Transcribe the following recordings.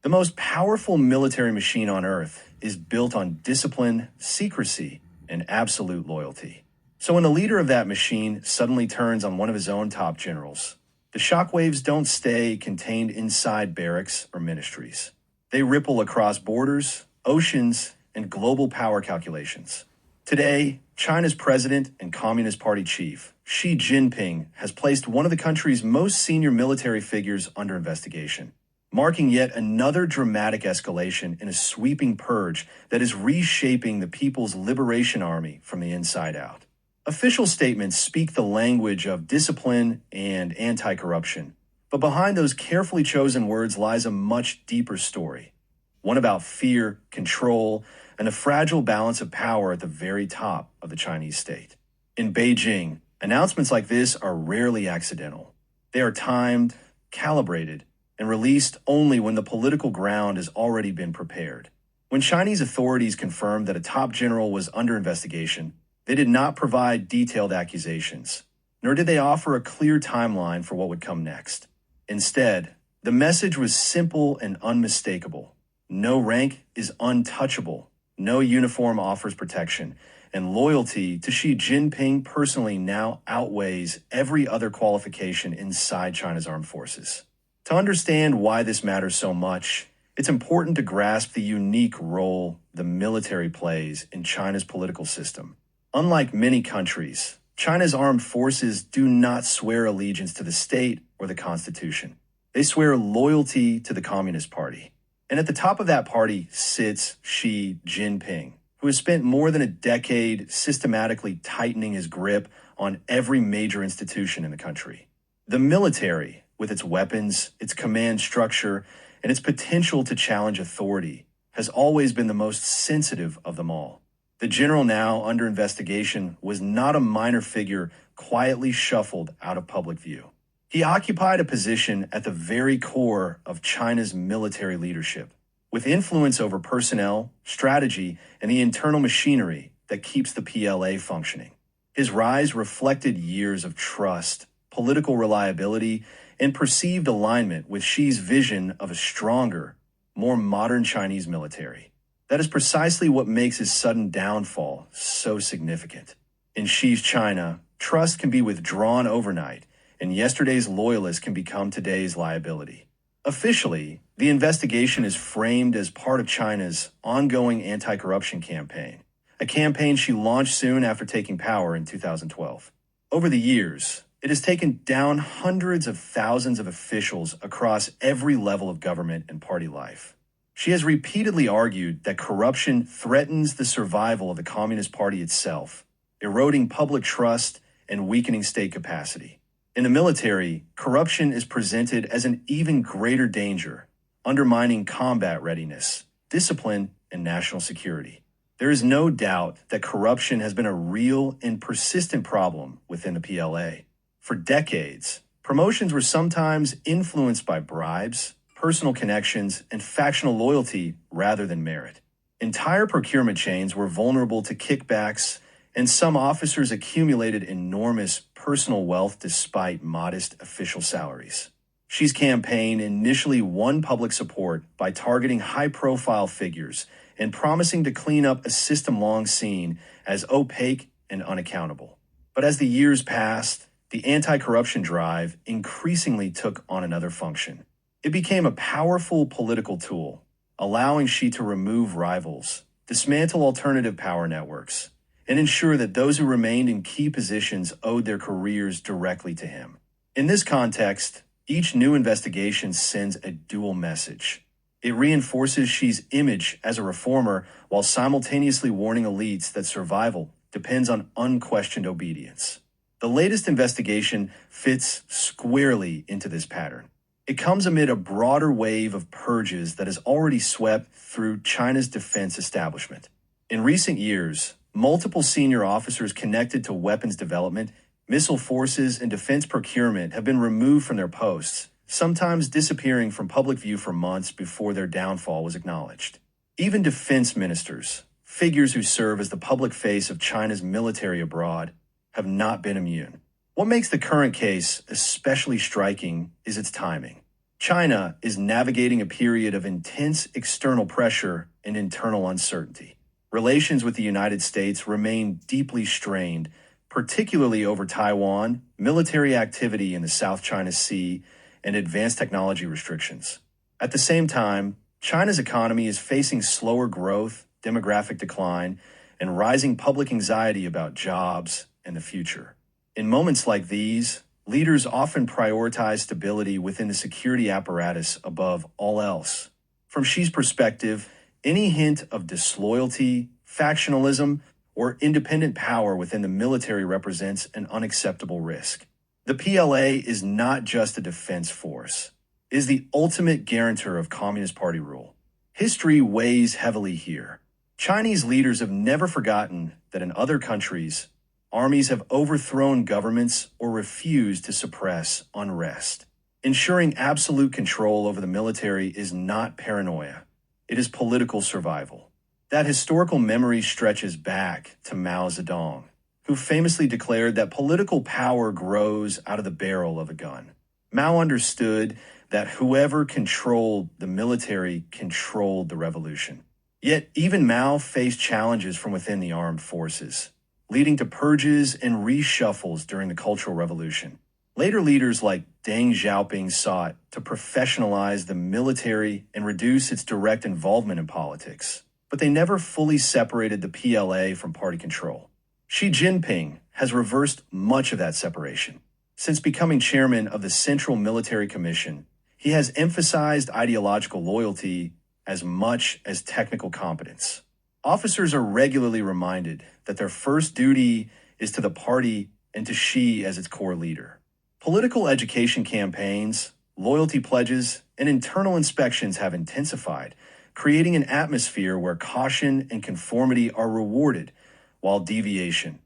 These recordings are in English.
The most powerful military machine on Earth is built on discipline, secrecy, and absolute loyalty. So when the leader of that machine suddenly turns on one of his own top generals, the shockwaves don't stay contained inside barracks or ministries. They ripple across borders, oceans, and global power calculations. Today, China's president and Communist Party chief, Xi Jinping, has placed one of the country's most senior military figures under investigation, marking yet another dramatic escalation in a sweeping purge that is reshaping the People's Liberation Army from the inside out. Official statements speak the language of discipline and anti-corruption, but behind those carefully chosen words lies a much deeper story, one about fear, control, and the fragile balance of power at the very top of the Chinese state. In Beijing, announcements like this are rarely accidental. They are timed, calibrated, and released only when the political ground has already been prepared. When Chinese authorities confirmed that a top general was under investigation, they did not provide detailed accusations, nor did they offer a clear timeline for what would come next. Instead, the message was simple and unmistakable. No rank is untouchable. No uniform offers protection, and loyalty to Xi Jinping personally now outweighs every other qualification inside China's armed forces. To understand why this matters so much, it's important to grasp the unique role the military plays in China's political system. Unlike many countries, China's armed forces do not swear allegiance to the state or the constitution. They swear loyalty to the Communist Party. And at the top of that party sits Xi Jinping, who has spent more than a decade systematically tightening his grip on every major institution in the country. The military, with its weapons, its command structure, and its potential to challenge authority, has always been the most sensitive of them all. The general now under investigation was not a minor figure quietly shuffled out of public view. He occupied a position at the very core of China's military leadership, with influence over personnel, strategy, and the internal machinery that keeps the PLA functioning. His rise reflected years of trust, political reliability, and perceived alignment with Xi's vision of a stronger, more modern Chinese military. That is precisely what makes his sudden downfall so significant. In Xi's China, trust can be withdrawn overnight, and yesterday's loyalists can become today's liability. Officially, the investigation is framed as part of China's ongoing anti-corruption campaign, a campaign she launched soon after taking power in 2012. Over the years, it has taken down hundreds of thousands of officials across every level of government and party life. She has repeatedly argued that corruption threatens the survival of the Communist Party itself, eroding public trust and weakening state capacity. In the military, corruption is presented as an even greater danger, undermining combat readiness, discipline, and national security. There is no doubt that corruption has been a real and persistent problem within the PLA. For decades, promotions were sometimes influenced by bribes, personal connections, and factional loyalty rather than merit. Entire procurement chains were vulnerable to kickbacks, and some officers accumulated enormous personal wealth despite modest official salaries. Xi's campaign initially won public support by targeting high-profile figures and promising to clean up a system long seen as opaque and unaccountable. But as the years passed, the anti-corruption drive increasingly took on another function. It became a powerful political tool, allowing Xi to remove rivals, dismantle alternative power networks, and ensure that those who remained in key positions owed their careers directly to him. In this context, each new investigation sends a dual message. It reinforces Xi's image as a reformer while simultaneously warning elites that survival depends on unquestioned obedience. The latest investigation fits squarely into this pattern. It comes amid a broader wave of purges that has already swept through China's defense establishment. In recent years, multiple senior officers connected to weapons development, missile forces, and defense procurement have been removed from their posts, sometimes disappearing from public view for months before their downfall was acknowledged. Even defense ministers, figures who serve as the public face of China's military abroad, have not been immune. What makes the current case especially striking is its timing. China is navigating a period of intense external pressure and internal uncertainty. Relations with the United States remain deeply strained, particularly over Taiwan, military activity in the South China Sea, and advanced technology restrictions. At the same time, China's economy is facing slower growth, demographic decline, and rising public anxiety about jobs and the future. In moments like these, leaders often prioritize stability within the security apparatus above all else. From Xi's perspective, any hint of disloyalty, factionalism, or independent power within the military represents an unacceptable risk. The PLA is not just a defense force. It is the ultimate guarantor of Communist Party rule. History weighs heavily here. Chinese leaders have never forgotten that in other countries, armies have overthrown governments or refused to suppress unrest. Ensuring absolute control over the military is not paranoia. It is political survival. That historical memory stretches back to Mao Zedong, who famously declared that political power grows out of the barrel of a gun. Mao understood that whoever controlled the military controlled the revolution. Yet even Mao faced challenges from within the armed forces, leading to purges and reshuffles during the Cultural Revolution. Later leaders like Deng Xiaoping sought to professionalize the military and reduce its direct involvement in politics, but they never fully separated the PLA from party control. Xi Jinping has reversed much of that separation. Since becoming chairman of the Central Military Commission, he has emphasized ideological loyalty as much as technical competence. Officers are regularly reminded that their first duty is to the party and to Xi as its core leader. Political education campaigns, loyalty pledges, and internal inspections have intensified, creating an atmosphere where caution and conformity are rewarded, while deviation,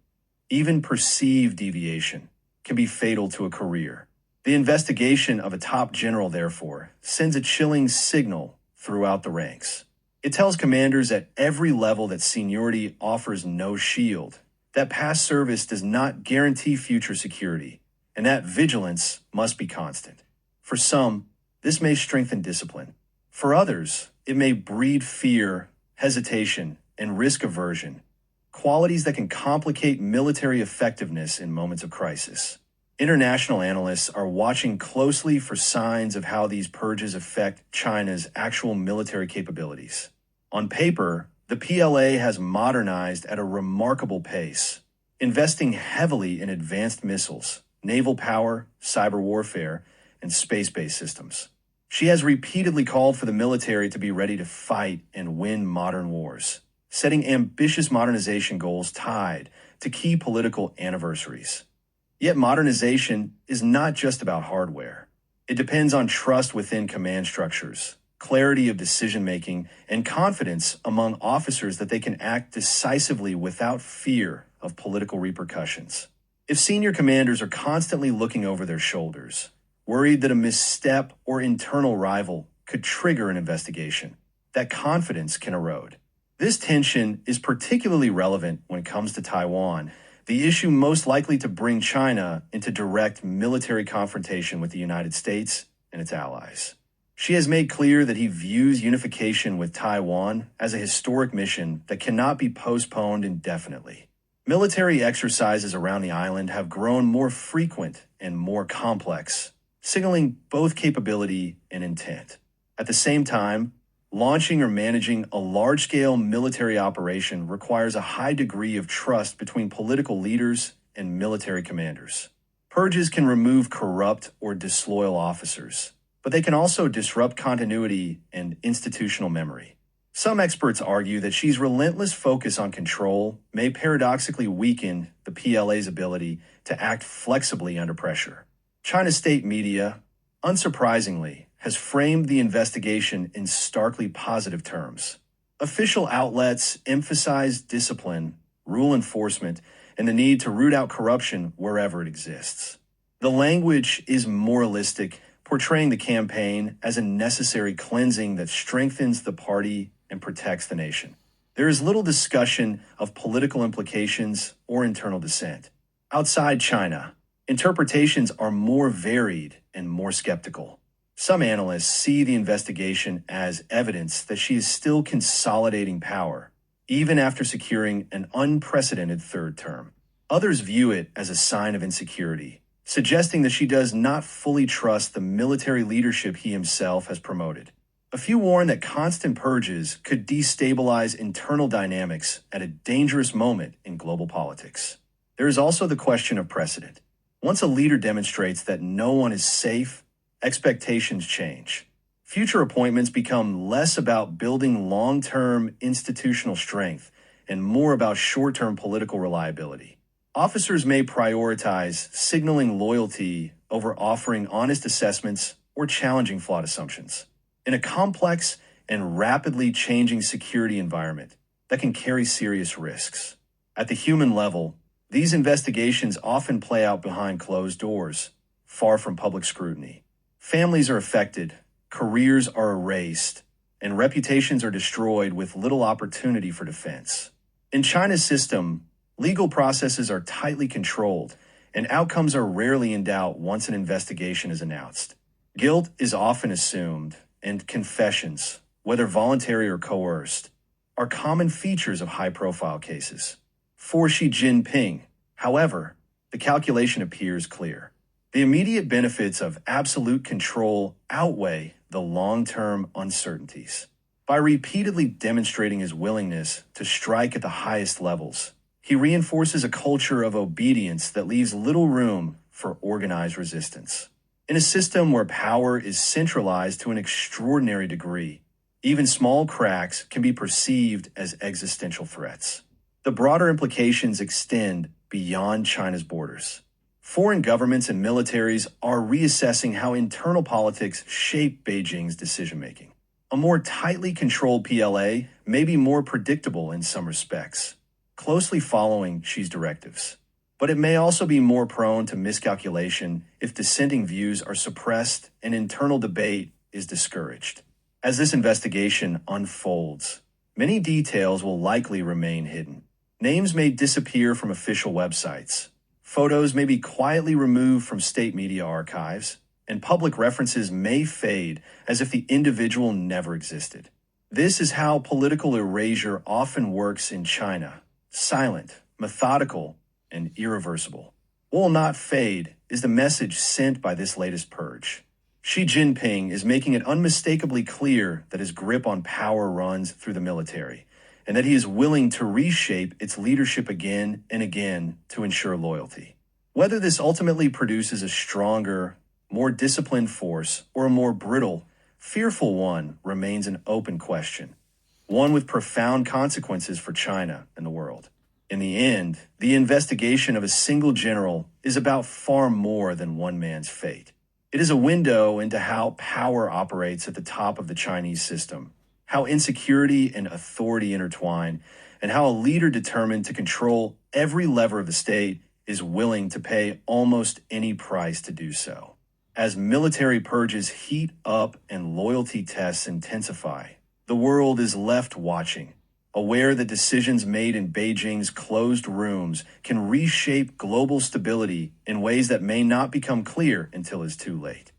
even perceived deviation, can be fatal to a career. The investigation of a top general, therefore, sends a chilling signal throughout the ranks. It tells commanders at every level that seniority offers no shield, that past service does not guarantee future security, and that vigilance must be constant. For some, this may strengthen discipline. For others, it may breed fear, hesitation, and risk aversion, qualities that can complicate military effectiveness in moments of crisis. International analysts are watching closely for signs of how these purges affect China's actual military capabilities. On paper, the PLA has modernized at a remarkable pace, investing heavily in advanced missiles, naval power, cyber warfare, and space-based systems. She has repeatedly called for the military to be ready to fight and win modern wars, setting ambitious modernization goals tied to key political anniversaries. Yet modernization is not just about hardware. It depends on trust within command structures, clarity of decision-making, and confidence among officers that they can act decisively without fear of political repercussions. If senior commanders are constantly looking over their shoulders, worried that a misstep or internal rival could trigger an investigation, that confidence can erode. This tension is particularly relevant when it comes to Taiwan, the issue most likely to bring China into direct military confrontation with the United States and its allies. Xi has made clear that he views unification with Taiwan as a historic mission that cannot be postponed indefinitely. Military exercises around the island have grown more frequent and more complex, signaling both capability and intent. At the same time, launching or managing a large-scale military operation requires a high degree of trust between political leaders and military commanders. Purges can remove corrupt or disloyal officers, but they can also disrupt continuity and institutional memory. Some experts argue that Xi's relentless focus on control may paradoxically weaken the PLA's ability to act flexibly under pressure. China's state media, unsurprisingly, has framed the investigation in starkly positive terms. Official outlets emphasize discipline, rule enforcement, and the need to root out corruption wherever it exists. The language is moralistic, portraying the campaign as a necessary cleansing that strengthens the party and protects the nation. There is little discussion of political implications or internal dissent. Outside China, interpretations are more varied and more skeptical. Some analysts see the investigation as evidence that she is still consolidating power, even after securing an unprecedented third term. Others view it as a sign of insecurity, suggesting that she does not fully trust the military leadership he himself has promoted. A few warn that constant purges could destabilize internal dynamics at a dangerous moment in global politics. There is also the question of precedent. Once a leader demonstrates that no one is safe, expectations change. Future appointments become less about building long-term institutional strength and more about short-term political reliability. Officers may prioritize signaling loyalty over offering honest assessments or challenging flawed assumptions. In a complex and rapidly changing security environment that can carry serious risks. At the human level, these investigations often play out behind closed doors, far from public scrutiny. Families are affected, careers are erased, and reputations are destroyed with little opportunity for defense. In China's system, legal processes are tightly controlled, and outcomes are rarely in doubt once an investigation is announced. Guilt is often assumed, and confessions, whether voluntary or coerced, are common features of high-profile cases. For Xi Jinping, however, the calculation appears clear. The immediate benefits of absolute control outweigh the long-term uncertainties. By repeatedly demonstrating his willingness to strike at the highest levels, he reinforces a culture of obedience that leaves little room for organized resistance. In a system where power is centralized to an extraordinary degree, even small cracks can be perceived as existential threats. The broader implications extend beyond China's borders. Foreign governments and militaries are reassessing how internal politics shape Beijing's decision-making. A more tightly controlled PLA may be more predictable in some respects, closely following Xi's directives. But it may also be more prone to miscalculation if dissenting views are suppressed and internal debate is discouraged. As this investigation unfolds, many details will likely remain hidden. Names may disappear from official websites. Photos may be quietly removed from state media archives, and public references may fade as if the individual never existed. This is how political erasure often works in China: silent, methodical, and irreversible. Will not fade is the message sent by this latest purge. Xi Jinping is making it unmistakably clear that his grip on power runs through the military, and that he is willing to reshape its leadership again and again to ensure loyalty. Whether this ultimately produces a stronger, more disciplined force or a more brittle, fearful one remains an open question, one with profound consequences for China and the world. In the end, the investigation of a single general is about far more than one man's fate. It is a window into how power operates at the top of the Chinese system, how insecurity and authority intertwine, and how a leader determined to control every lever of the state is willing to pay almost any price to do so. As military purges heat up and loyalty tests intensify, the world is left watching, aware that decisions made in Beijing's closed rooms can reshape global stability in ways that may not become clear until it's too late.